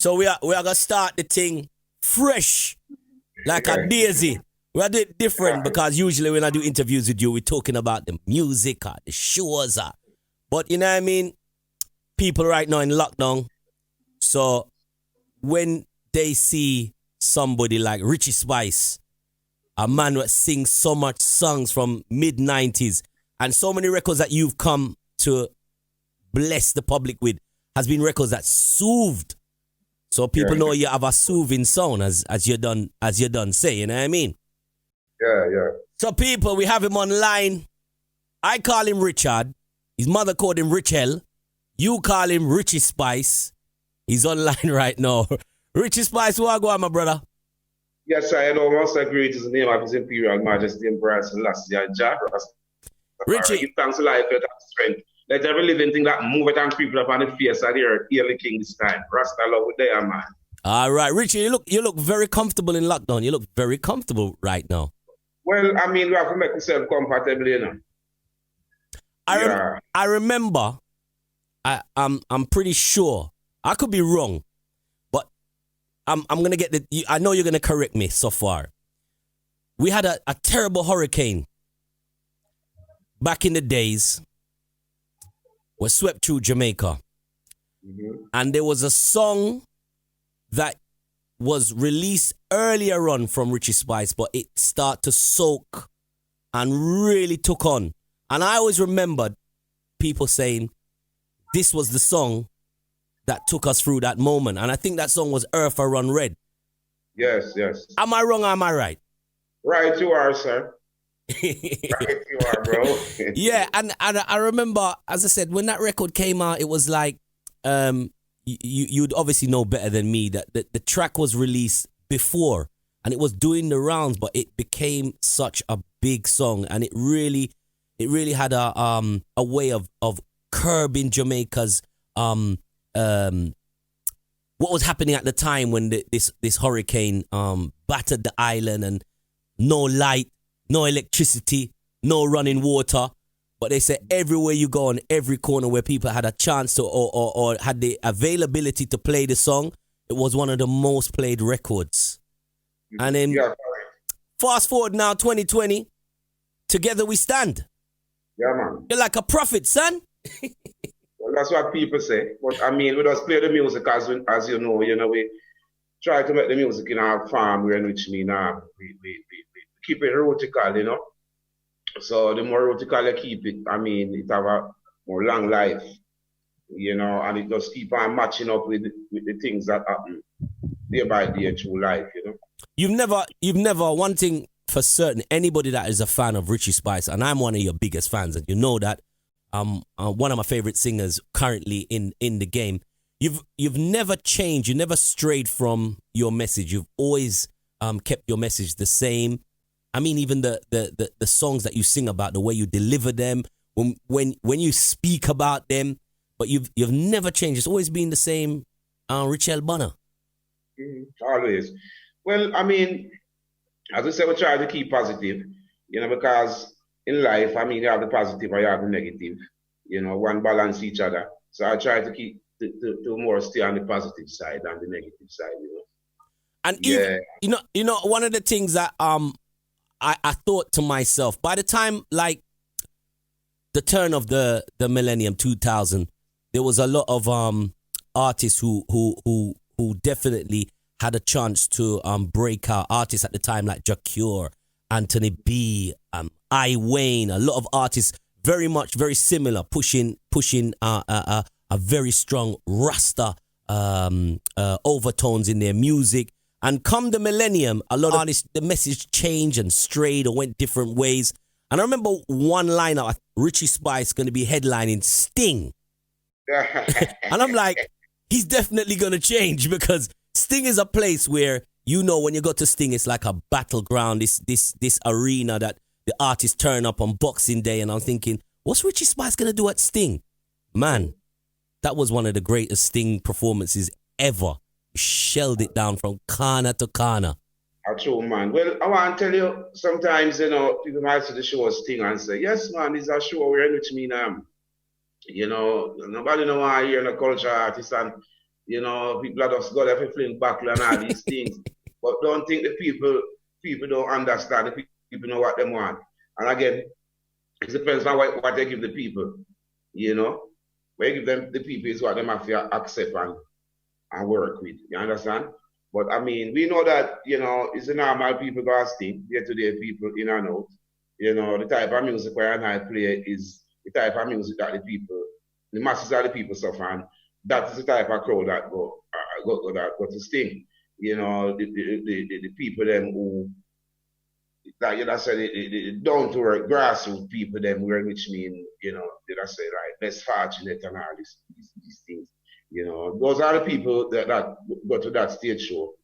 So we are gonna start the thing fresh, like a daisy. We are doing it different because usually when I do interviews with you, we're talking about the music or the shows. But you know what I mean? People right now in lockdown. So when they see somebody like Richie Spice, a man that sings so much songs from mid-90s and so many records that you've come to bless the public with has been records that soothed. So people know you have a soothing sound as you done say, you know what I mean? Yeah. So people, we have him online. I call him Richard. His mother called him Richel. You call him Richie Spice. He's online right now. Richie Spice, what go on, my brother? Yes, I know. Most agree it is the name of His Imperial Majesty Emperor Selassie Jah. Richie. Give thanks to life, health, and strength. Let every living thing that move it and creep upon the face of the earth, hear the king this time. Rasta love with there, man. All right, Richie, you look very comfortable in lockdown. You look very comfortable right now. Well, I mean, we have to make yourself comfortable, you know. I remember, I'm pretty sure, I could be wrong, but I'm going to get I know you're going to correct me so far. We had a terrible hurricane back in the days. We swept through Jamaica. Mm-hmm. And there was a song that was released earlier on from Richie Spice, but it started to soak and really took on. And I always remembered people saying this was the song that took us through that moment. And I think that song was Earth I Run Red. Yes. Am I wrong or am I right? Right, you are, sir. Right, you are, bro. Yeah, and I remember, as I said, when that record came out, it was like, you'd obviously know better than me that the track was released before and it was doing the rounds, but it became such a big song and it really had a way of curbing Jamaica's what was happening at the time when this hurricane battered the island and no light, no electricity, no running water. But they said everywhere you go, on every corner where people had a chance to or had the availability to play the song, it was one of the most played records. And then fast forward now, 2020, together we stand. Yeah, man. You're like a prophet, son. Well, that's what people say. But I mean, we just play the music as you know, we try to make the music in our farm, which mean we keep it erotical, you know. So the more erotical you keep it, I mean, it have a more long life, you know, and it just keep on matching up with the things that happen day by day through life, you know. You've never, one thing for certain, anybody that is a fan of Richie Spice, and I'm one of your biggest fans, and you know that, one of my favorite singers currently in the game. You've never changed, you never strayed from your message. You've always kept your message the same. I mean, even the songs that you sing about, the way you deliver them, when you speak about them, but you've never changed. It's always been the same, Richel Bonner. Always. Well, I mean, as I said, we try to keep positive, you know, because in life, I mean, you have the positive or you have the negative, you know, one balance each other. So I try to keep to more stay on the positive side than the negative side, you know. And even, you know, one of the things that I thought to myself, by the time like the turn of the millennium 2000, there was a lot of artists who definitely had a chance to break out. Artists at the time like Jacure, Anthony B, I Wayne, a lot of artists very similar, pushing a very strong Rasta overtones in their music. And come the millennium, a lot of artists, the message changed and strayed or went different ways. And I remember one lineup, Richie Spice going to be headlining Sting. And I'm like, he's definitely going to change because Sting is a place where, you know, when you go to Sting, it's like a battleground, this arena that the artists turn up on Boxing Day. And I'm thinking, what's Richie Spice going to do at Sting? Man, that was one of the greatest Sting performances ever. Shelled it down from corner to corner. True, man. Well, I want to tell you, sometimes, you know, people might see the show Sting and say, yes, man, this is a show where which mean, you know, nobody know why you're a culture artist and You know, people are just got to fling back and all these things. But don't think the people don't understand. The people know what they want. And again, it depends on what they give the people. You know, what you give them the people is what they have to accept and work with. You understand? But I mean, we know that, you know, it's a normal people got sting, day-to-day people in and out. You know, the type of music where I play is the type of music that the masses of the people suffer. And that is the type of crowd that go to sting. You know, the people them who, like you know, say the down to earth grassroots people them, which mean, you know, did I say right, less fortunate and all these things. You know, those are the people that go to that stage show,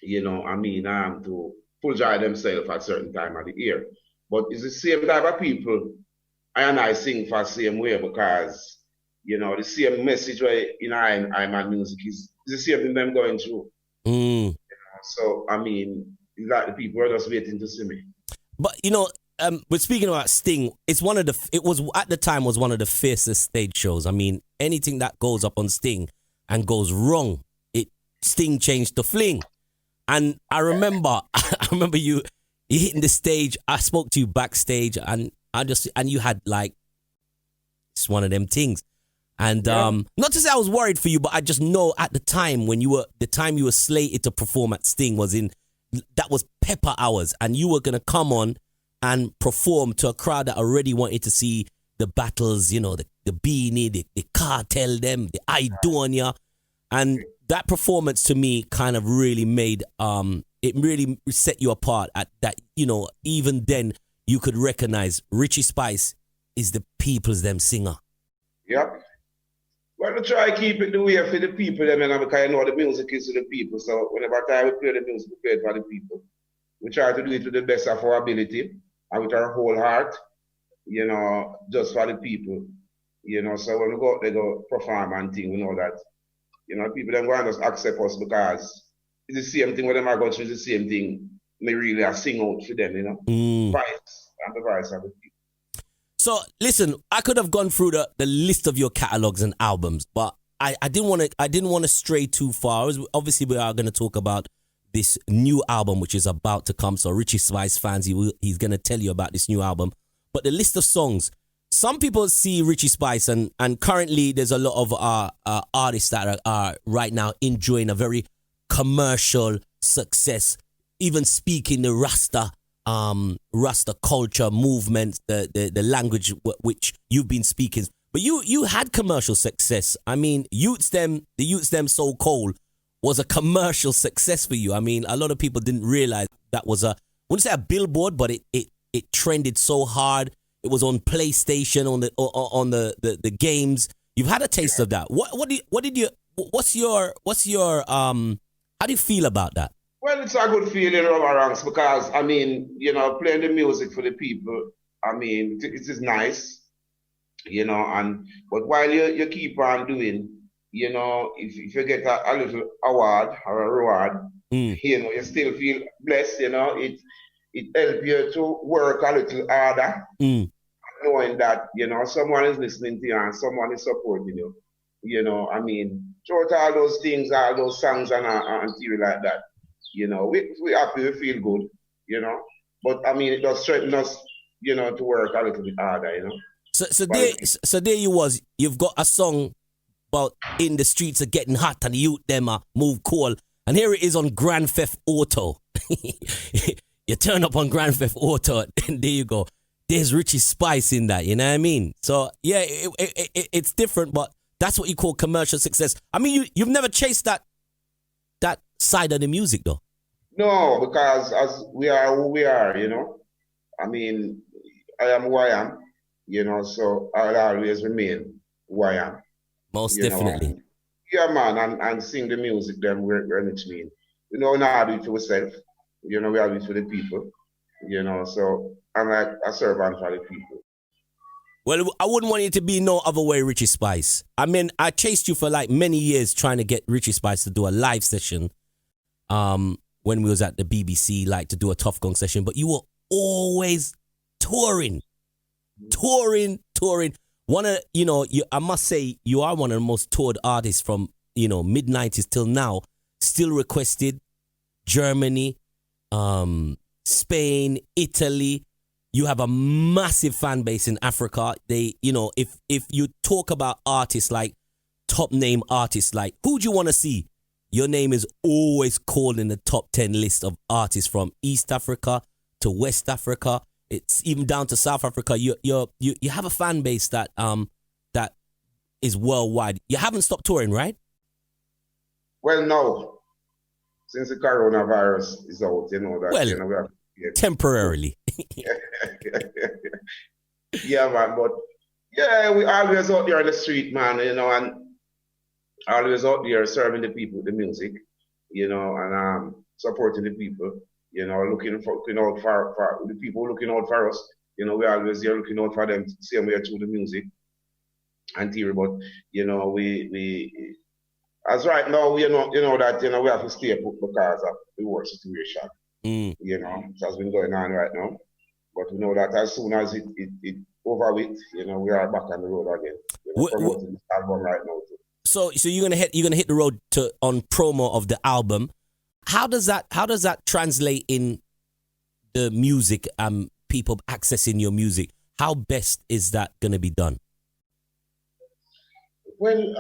you know, I mean, to full joy themselves at certain time of the year. But it's the same type of people I sing for the same way because, you know, the same message where, you know, I'm music is the same thing them going through. You know? So, I mean, it's like the people are just waiting to see me. But, you know, we're speaking about Sting. It was at the time was one of the fiercest stage shows. I mean, anything that goes up on Sting and goes wrong, Sting changed to fling. And I remember you hitting the stage. I spoke to you backstage, and you had like, it's one of them things. And not to say I was worried for you, but I just know at the time when you were slated to perform at Sting that was pepper hours, and you were gonna come on and perform to a crowd that already wanted to see the battles, you know, the Beanie, the Cartel, them, the Idonia. And that performance to me kind of really made, it really set you apart at that, you know, even then you could recognize Richie Spice is the people's them singer. Yep. Well, we try to keep it the way for the people, them, because I know the music is to the people. So whenever time we play the music, we play it for the people. We try to do it to the best of our ability and with our whole heart, you know, just for the people. You know, so when we go out there, go perform and thing, we know that, you know, people then go and just accept us because it's the same thing when them are going through the same thing. They really are sing out for them, you know. Vice and the vice of the people. So listen, I could have gone through the list of your catalogs and albums, but I didn't want to stray too far. Obviously, we are going to talk about this new album which is about to come. So Richie Spice fans, he's going to tell you about this new album. But the list of songs, some people see Richie Spice and currently there's a lot of artists that are right now enjoying a very commercial success, even speaking the Rasta culture movement, the language which you've been speaking. But you had commercial success. I mean, the Youths Them So Cold was a commercial success for you. I mean, a lot of people didn't realize that was I wouldn't say a billboard, but it trended so hard. It was on PlayStation, on the games. You've had a taste of that. What's your how do you feel about that? Well, it's a good feeling, Robbo Ranx, because, I mean, you know, playing the music for the people, I mean, it is nice, you know, but while you keep on doing, you know, if you get a little award or a reward, you know, you still feel blessed, you know, it helps you to work a little harder, knowing that, you know, someone is listening to you and someone is supporting you, you know, I mean, throughout all those things, all those songs and theory like that. You know, we happy, we feel good, you know. But I mean, it does strengthen us, you know, to work a little bit harder, you know. So there you've got a song about in the streets are getting hot and the youth them move cool. And here it is on Grand Theft Auto. You turn up on Grand Theft Auto and there you go. There's Richie Spice in that, you know what I mean? So yeah, it's different, but that's what you call commercial success. I mean, you've never chased that side of the music though. No, because as we are who we are, you know. I mean, I am who I am, you know, so I'll always remain who I am. Most definitely. Yeah, man, and sing the music then where it mean. You know, not do it for myself. You know, we have it for the people. You know, so I'm like a servant for the people. Well, I wouldn't want it to be no other way, Richie Spice. I mean, I chased you for like many years trying to get Richie Spice to do a live session. When we was at the BBC, like to do a Tough Gong session, but you were always touring. I must say you are one of the most toured artists from mid 90s till now, still requested. Germany, Spain, Italy. You have a massive fan base in Africa. They, if you talk about artists like top name artists, like who do you want to see? Your name is always called in the top 10 list of artists from East Africa to West Africa. It's even down to South Africa. You have a fan base that is worldwide. You haven't stopped touring, right? Well, no. Since the coronavirus is out, that. Well, we have, temporarily. Yeah, man. But we always out there on the street, man. And always out there serving the people with the music, and supporting the people. Looking out for the people looking out for us. We always there looking out for them, same way through the music and theory. But we as right now, that we have to stay put because of the war situation. It has been going on right now. But we know that as soon as it over with, we are back on the road again. Promoting this album right now too. So you're gonna hit the road on promo of the album. How does that translate in the music? People accessing your music. How best is that gonna be done? Well,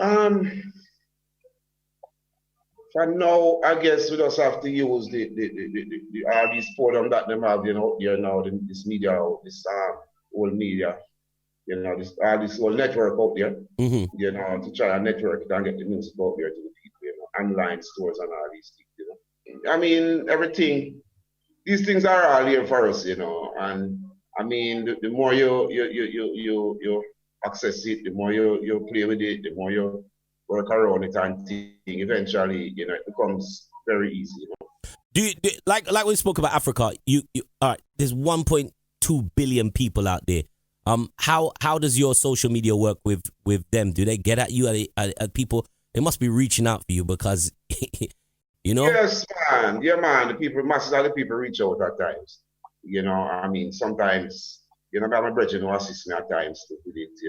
for now, I guess we just have to use the all these forum that them have, out there now, this media, this whole media, this whole network out there, to try and network it and get the music out there to the people, online stores and all these things, I mean, everything, these things are all here for us, and I mean, the more you access it, the more you play with it, the more you work around it and think, eventually, it becomes very easy. Do you like we spoke about Africa? You all right? There's 1.2 billion people out there. How does your social media work with them? Do they get at you? Are people? They must be reaching out for you because, Yes, man. Yeah, man. Masses of the people reach out at times. I mean, sometimes, my brother who assists me at times to do it.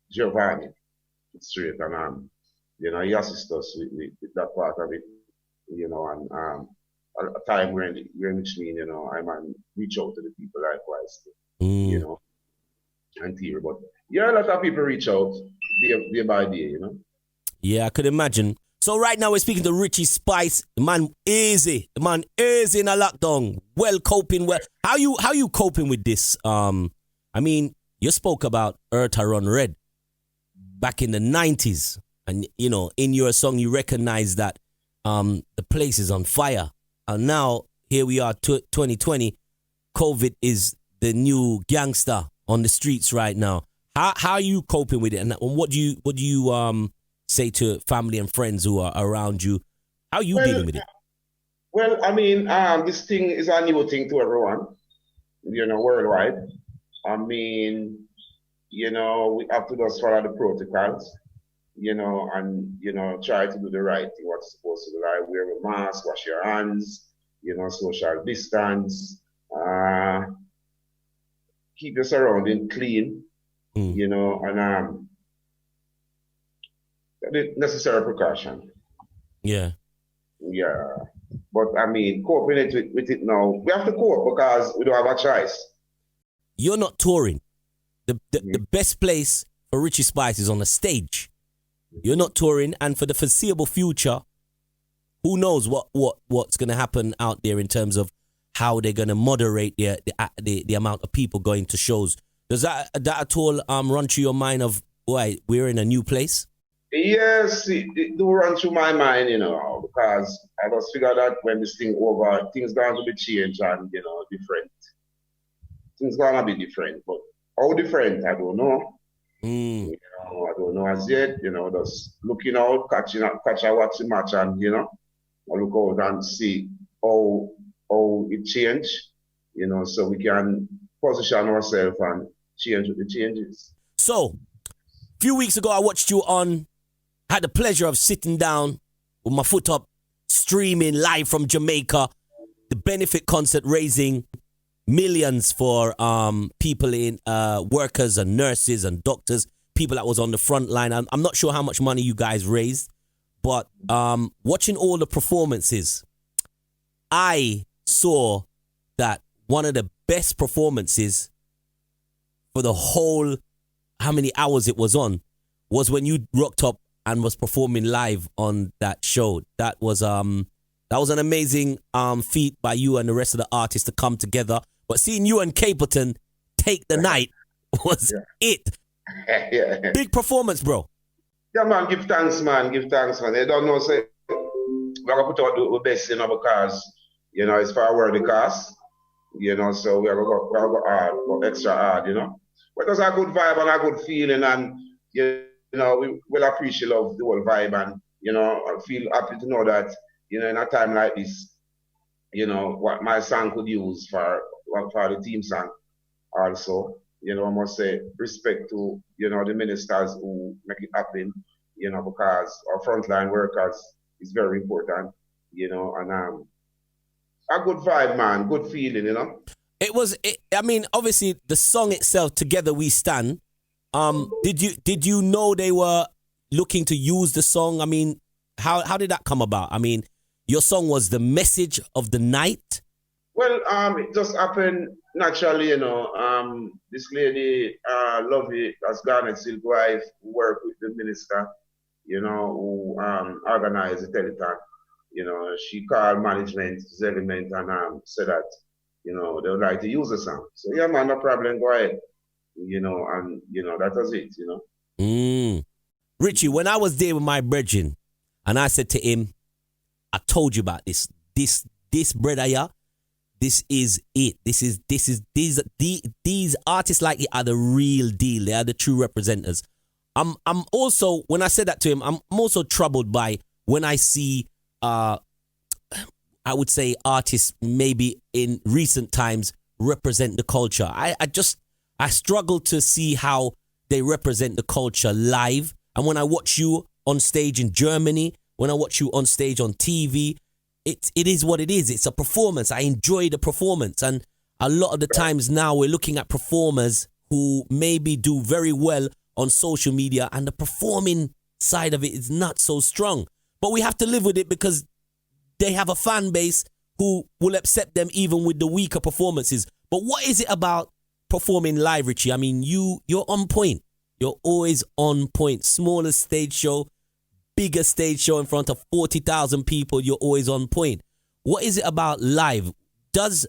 Giovanni. Straight and he assists us with that part of it, and at a time when which mean, I might reach out to the people likewise, and here. But a lot of people reach out day by day, Yeah, I could imagine. So right now we're speaking to Richie Spice. The man easy in a lockdown. Coping well. How you coping with this? I mean, you spoke about Earth Run Red back in the 90s, and in your song you recognize that the place is on fire, and now here we are 2020. COVID is the new gangster on the streets right now. How are you coping with it, and what do you say to family and friends who are around you? How are you dealing with it? Well, I mean, this thing is a new thing to everyone, worldwide. I mean, we have to just follow the protocols, and, try to do the right thing, what's supposed to do, like wear a mask, wash your hands, social distance, keep your surrounding clean, and the necessary precaution. Yeah. Yeah. But, I mean, coping with it now, we have to cope because we don't have a choice. You're not touring. The best place for Richie Spice is on the stage. You're not touring, and for the foreseeable future, who knows what's going to happen out there in terms of how they're going to moderate the amount of people going to shows. Does that at all run through your mind of, why we're in a new place? Yes, it do run through my mind, because I just figured that when this thing over, things going to be changed and, different. Things going to be different, but how different, I don't know. I don't know as yet, just looking out, catch a watching match and, look out and see how it changed, so we can position ourselves and change with the changes. So, a few weeks ago, I watched you had the pleasure of sitting down with my foot up, streaming live from Jamaica, the benefit concert raising millions for people in workers and nurses and doctors, people that was on the front line. I'm not sure how much money you guys raised, but watching all the performances, I saw that one of the best performances for the whole, how many hours it was on, was when you rocked up and was performing live on that show. That was an amazing feat by you and the rest of the artists to come together. But seeing you and Capleton take the night was it. Yeah. Big performance, bro. Yeah, man, give thanks, man. Give thanks, man. They don't know, say, we're going to put out the best, because, it's for our worthy cause, so we're going to go hard, go extra hard, But it was a good vibe and a good feeling, and, we will appreciate the whole vibe, and, I feel happy to know that, in a time like this, what my song could use for the team song also. I must say respect to, the ministers who make it happen, because our frontline workers is very important, and a good vibe, man, good feeling, It was, obviously the song itself, Together We Stand, did you know they were looking to use the song? How did that come about? Your song was the message of the night. Well, it just happened naturally, this lady, Lovey, as Garnet Silk wife, who worked with the minister, who organized the telethon. She called management, element, and said that, they would like to use the song. So, yeah, man, no problem, go ahead. And, that was it, Richie, when I was there with my brethren, and I said to him, I told you about this brother here. This is it. These artists like it are the real deal. They are the true representatives. I'm also, when I said that to him, I'm also troubled by when I see, I would say, artists maybe in recent times represent the culture. I struggle to see how they represent the culture live. And when I watch you on stage in Germany, when I watch you on stage on TV, it is what it is. It's a performance. I enjoy the performance. And a lot of the times now we're looking at performers who maybe do very well on social media, and the performing side of it is not so strong. But we have to live with it because they have a fan base who will accept them even with the weaker performances. But what is it about performing live, Richie? You're on point. You're always on point. Smaller stage show, bigger stage show in front of 40,000 people, you're always on point. What is it about live? Does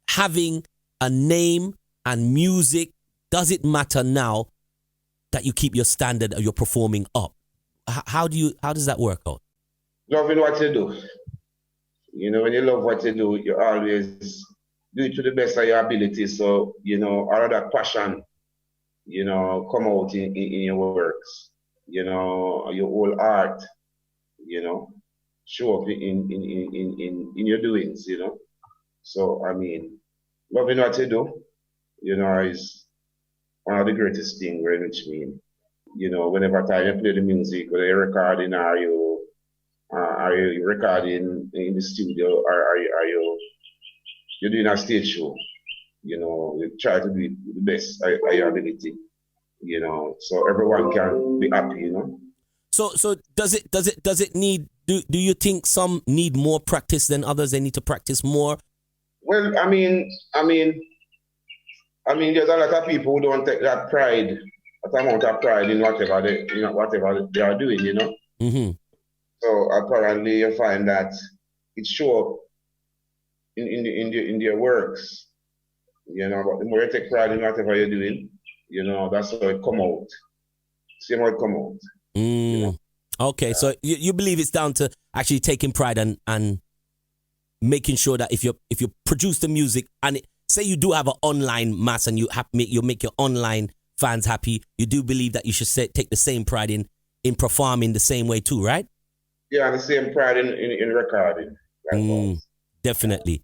having a name and music, does it matter now that you keep your standard or you're performing up? How does that work out? Loving what you do. When you love what you do, you always do it to the best of your ability. So, all of that passion, come out in your works. Your whole art, show up in your doings, So, loving what you do, is one of the greatest things, which whenever time you play the music, whether you're recording, are you recording in the studio, or are you're doing a stage show, you try to do it the best of your ability. So everyone can be happy, So does it need, do you think some need more practice than others? They need to practice more? Well, there's a lot of people who don't take that amount of pride in whatever they are doing, Mm-hmm. So apparently you find that it shows up in their works, but the more you take pride in whatever you're doing, that's how it come out. See how it come out. Okay, so you believe it's down to actually taking pride and making sure that if you produce the music and say you do have an online mass and you make your online fans happy, you do believe that you should take the same pride in performing the same way too, right? Yeah, the same pride in recording. Definitely.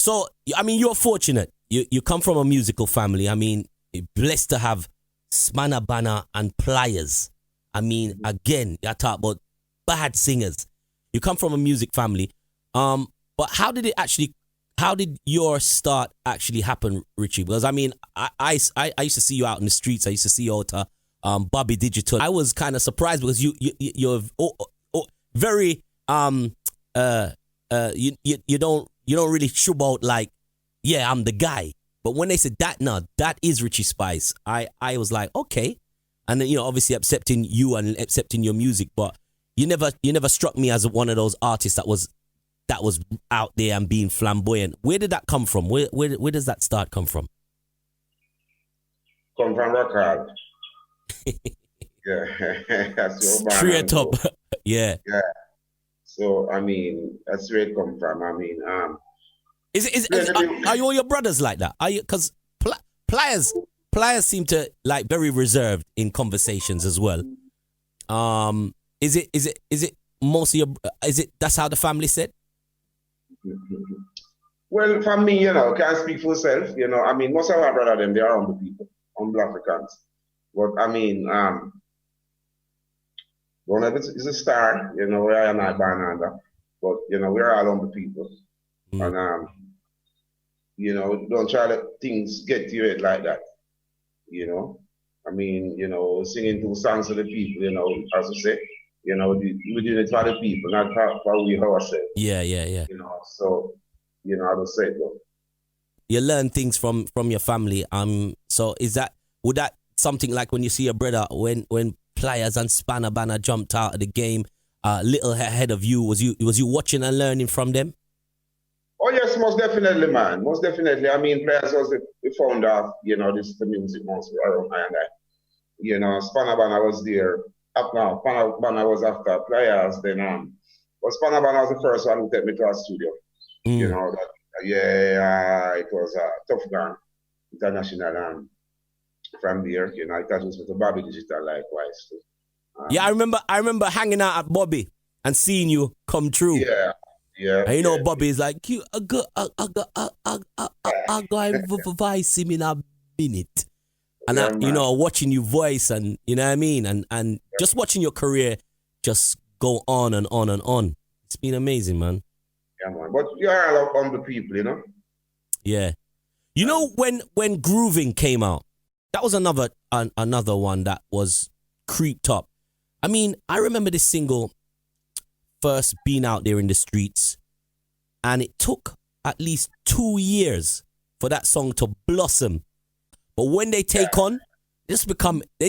So, you're fortunate. You come from a musical family. You're blessed to have Spanner, Banner, and Pliers. Again, you talk about bad singers. You come from a music family. But how did your start actually happen, Richie? Because I used to see you out in the streets. I used to see you out Bobby Digital. I was kind of surprised because you're very you don't really shove out like, yeah, I'm the guy. But when they said that is Richie Spice, I was like, okay. And then, obviously accepting you and accepting your music, but you never struck me as one of those artists that was out there and being flamboyant. Where did that come from? Where does that start come from? Come from rock hard. Yeah, that's your straight up. Yeah. Yeah. So I mean, that's where it come from. I mean, are you all your brothers like that? Are you? Because pliers seem to like very reserved in conversations as well. Is it mostly that's how the family said? Well, for me, can't speak for myself. I mean, most of our brothers, they are humble people, humble Africans. But I mean, one of it is a star, where I am not born under. But we're all humble people. And don't try to things get to it like that. I mean, singing two songs to the people, as I say, we're doing it for the people, not for we ourselves. Yeah. So, I would say though. You learn things from your family. So would that something like when you see your brother when Pliers and Spanner Banner jumped out of the game, little ahead of you, was you watching and learning from them? Oh yes, most definitely, man. Most definitely. I mean, Pliers was the founder of, the music monster around I. Spanner Banner was there. Spanner Banner was after Pliers, then but Spanner Banner was the first one who took me to our studio. It was Tough Gun International, from there, I thought it was with the Bobby Digital likewise too. Yeah, I remember hanging out at Bobby and seeing you come through. Yeah. And Bobby is like, I go and voice him in a minute. And watching you voice and you know what I mean, and just watching your career just go on and on and on. It's been amazing, man. Yeah, man. But you are all humble people, Yeah. When Grooving came out, that was another one that was creeped up. I mean, I remember this single first being out there in the streets, and it took at least 2 years for that song to blossom. But when they take on, they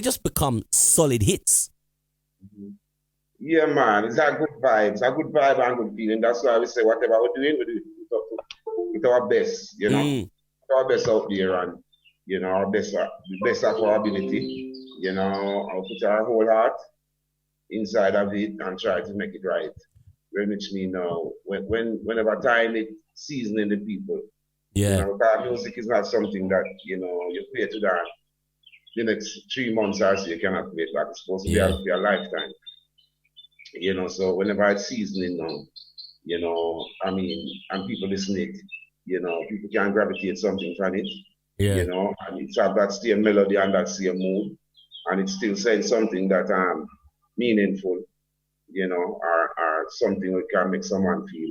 just become solid hits. Yeah, man, it's a good vibe. It's a good vibe and good feeling. That's why we say whatever we're doing, we do it with our best, our best out there, and our best, the best of our ability. I'll put our whole heart inside of it and try to make it right. Which means whenever time it's seasoning the people. Yeah. Because music is not something that you play to the next 3 months or so you cannot play it back. It's supposed to be a lifetime. So whenever it's seasoning now, I mean, and people listen it, people can gravitate something from it. Yeah. And it's have that same melody and that same mood, and it's still saying something that meaningful, or something that can make someone feel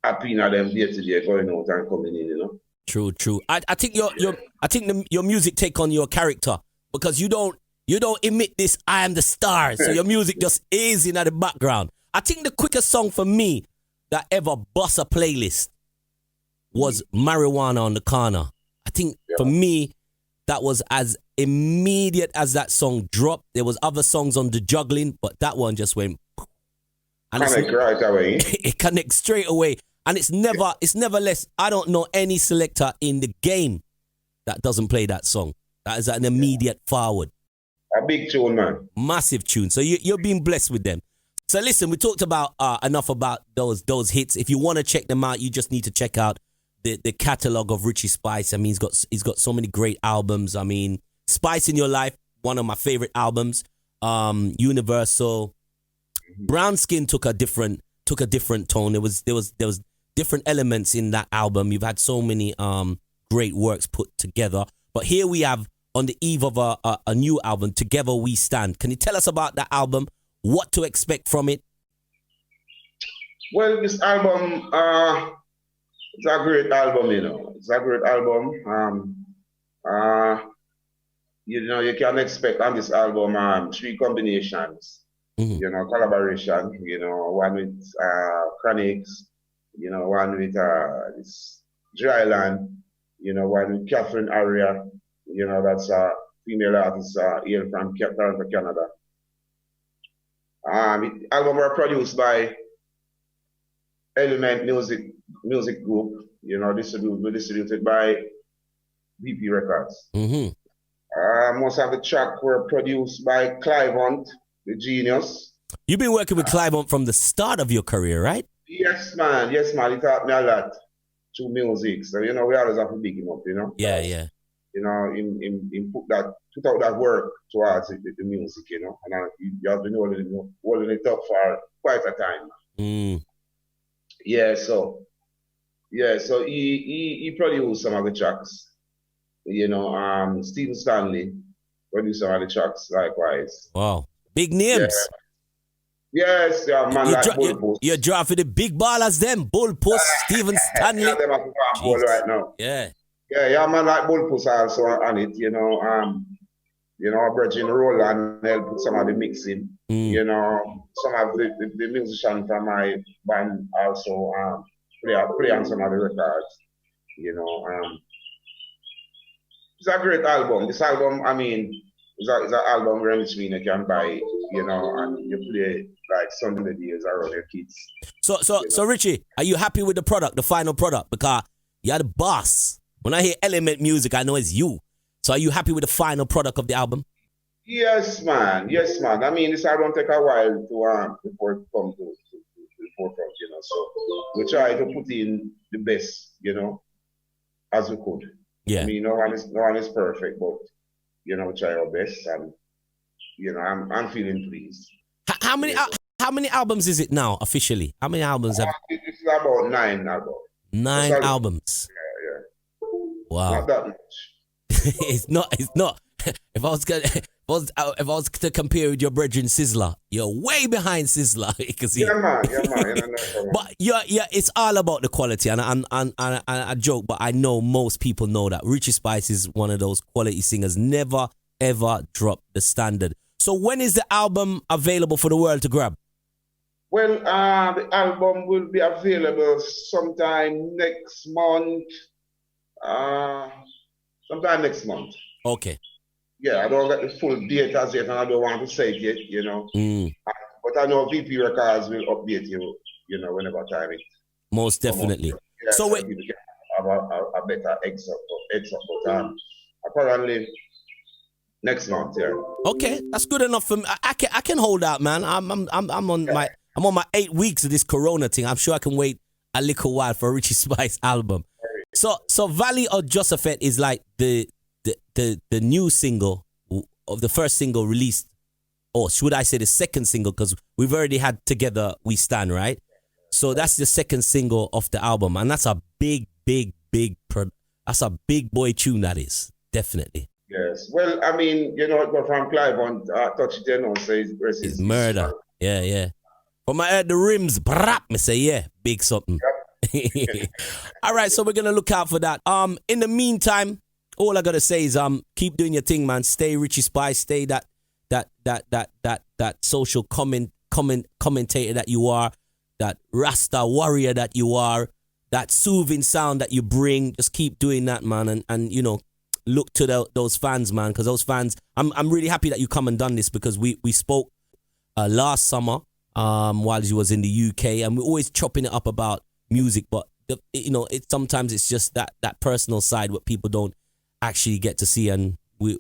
happy in them day to day going out and coming in, True. I think your music take on your character, because you don't emit this I am the star, so your music just is in the background. I think the quickest song for me that ever bust a playlist was Marijuana on the Corner. I think for me that was as immediate as that song dropped. There was other songs on the juggling, but that one just went and connect right away. It connects straight away. And it's never less. I don't know any selector in the game that doesn't play that song. That is an immediate forward. A big tune, man. Massive tune. So you're being blessed with them. So listen, we talked about enough about those hits. If you want to check them out, you just need to check out the catalog of Richie Spice. I mean, he's got so many great albums. I mean, Spice in Your Life, one of my favorite albums. Universal. Brown Skin took a different tone. There was different elements in that album. You've had so many great works put together. But here we have, on the eve of a new album, Together We Stand. Can you tell us about that album? What to expect from it? Well, this album, it's a great album, It's a great album. You can expect on this album 3 combinations. you know, collaboration, you know, one with Chronix, you know, one with this Dryland, you know, one with Catherine Aria, you know, that's a female artist here from Toronto, Canada. Album were produced by Element Music Group, you know, distributed by VP Records. Most of the tracks were produced by Clive Hunt, the genius. You've been working with Clive Hunt from the start of your career, right? Yes, man. He taught me a lot through music. So, you know, we always have to big him up, you know? Yeah. You know, in put out that work towards the music, you know? And you have been holding it up for quite a time. Yeah, so he produced some of the tracks. You know, Stephen Stanley produced some of the tracks likewise. Wow. Big names. Yeah. Yes, man, like Bullpuss. You're drafting the big ballers them. Bullpuss, Stephen Stanley. Yeah, them are ball right now. Yeah. Yeah, man, like Bullpuss also on it, you know. You know, Virgin Roland helped some of the mixing. You know, some of the musicians from my band also play on some of the records. You know, it's a great album. This album, I mean, it's an album where you can buy, you know, and you play like Sunday days around your kids. So Richie, are you happy with the product, the final product? Because you're the boss. When I hear Element music, I know it's you. So are you happy with the final product of the album? Yes, man. I mean, this album take a while to before it comes to the forefront, you know. So we try to put in the best, you know, as we could. Yeah. I mean, no one is perfect, but you know, we try our best, and you know, I'm feeling pleased. How many albums is it now officially? How many albums have? This is about 9 albums. 9 albums. Yeah. Wow. Not that much. It's not. If I was to compare with your brethren Sizzler, you're way behind Sizzler. Yeah, man. But it's all about the quality, and I joke, but I know most people know that Richie Spice is one of those quality singers. Never ever drop the standard. So when is the album available for the world to grab? Well, the album will be available sometime next month. Okay. Yeah, I don't get the full date as yet, and I don't want to say it yet, you know. But I know VP Records will update you, you know, whenever time it. Most definitely. Yeah, so we can have a better excerpt, but apparently next month, yeah. Okay, that's good enough for me. I can hold out, man. I'm on my 8 weeks of this Corona thing. I'm sure I can wait a little while for a Richie Spice album. So Valley of Josephat is like the new single of the first single released, or should I say the second single, because we've already had Together We Stand, right? So that's the second single of the album, and that's a big that's a big boy tune, that is, definitely. Yes, well, I mean, you know, from Clive on Touch It, you know, says it's murder. Yeah. From I heard the rims, brap, me say, yeah, big something. Yep. All right, so we're gonna look out for that. In the meantime, all I gotta say is keep doing your thing, man. Stay Richie Spice. Stay that social commentator that you are, that Rasta warrior that you are, that soothing sound that you bring. Just keep doing that, man, and you know, look to those fans, man, because those fans. I'm really happy that you come and done this, because we spoke last summer while you was in the UK, and we're always chopping it up about music, but you know, sometimes it's just that personal side what people don't actually get to see, and we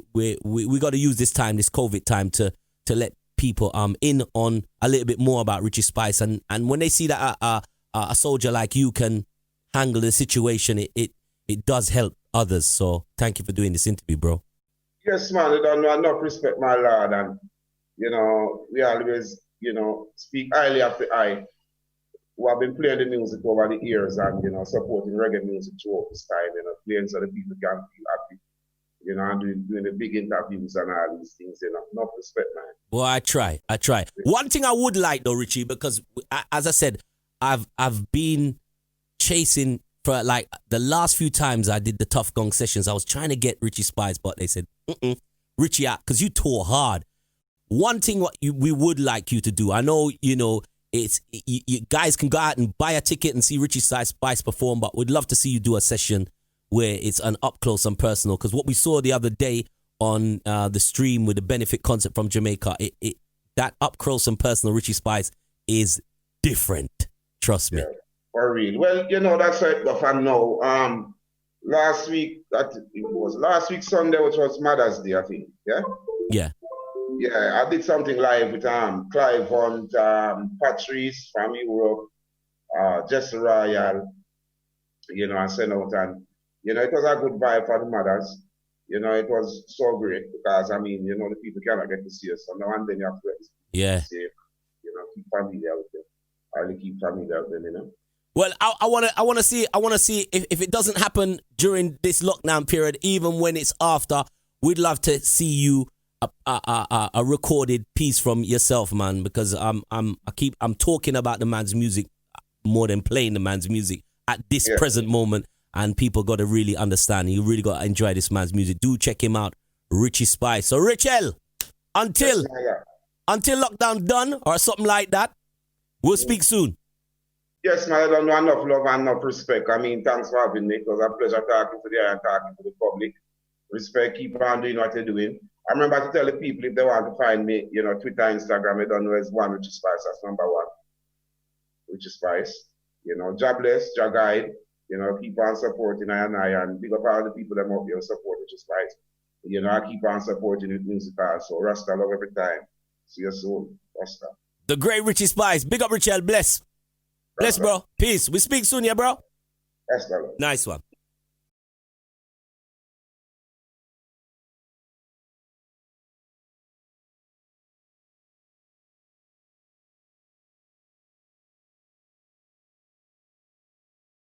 got to use this time, this COVID time, to let people in on a little bit more about Richie Spice, and when they see that a soldier like you can handle the situation, it does help others. So thank you for doing this interview, bro. Yes, man. I don't know enough respect, my lord, and you know, we always, you know, speak highly of the eye, who have been playing the music over the years, and you know, supporting reggae music throughout this time, you know, playing so the people can feel happy, you know, and doing the big interviews and all these things, you know. Enough respect, man. Well, I try. One thing I would like though, Richie, because as I said, I've been chasing for like the last few times I did the Tough Gong sessions. I was trying to get Richie Spice, but they said, Richie out, because you tour hard. one thing we would like you to do, I know, you guys can go out and buy a ticket and see Richie Spice perform, but we'd love to see you do a session where it's an up close and personal, because what we saw the other day on the stream with the benefit concert from Jamaica, that up close and personal Richie Spice is different. Trust me. Yeah, for real. Well, that's right. But I know. Last week Sunday, which was Mother's Day, I think. Yeah. Yeah. Yeah, I did something live with Clive Hunt, Patrice from Europe, Jesse Royal. I sent out, and it was a good vibe for the mothers. It was so great because the people cannot get to see us. So now and then you have to keep familiar with them. I'll keep familiar with them, Well, I wanna see if it doesn't happen during this lockdown period, even when it's after, we'd love to see you a recorded piece from yourself, man, because I'm talking about the man's music more than playing the man's music at this present moment. And people got to really understand. You really got to enjoy this man's music. Do check him out, Richie Spice. So, Richel, until lockdown done or something like that, we'll speak soon. Yes, man. I don't know enough love and enough respect. Thanks for having me. It was a pleasure talking to you and talking to the public. Respect. Keep on doing what you're doing. I remember to tell the people if they want to find me, Twitter, Instagram, I don't know, it's one Richie Spice. That's number one. Richie Spice. God bless, God guide. Keep on supporting I and big up all the people that out here support Richie Spice. I keep on supporting the music also. Rasta love every time. See you soon. Rasta. The great Richie Spice. Big up, Richel. Bless. Bless, bro. Peace. We speak soon, yeah, bro? Yes, brother. Nice one.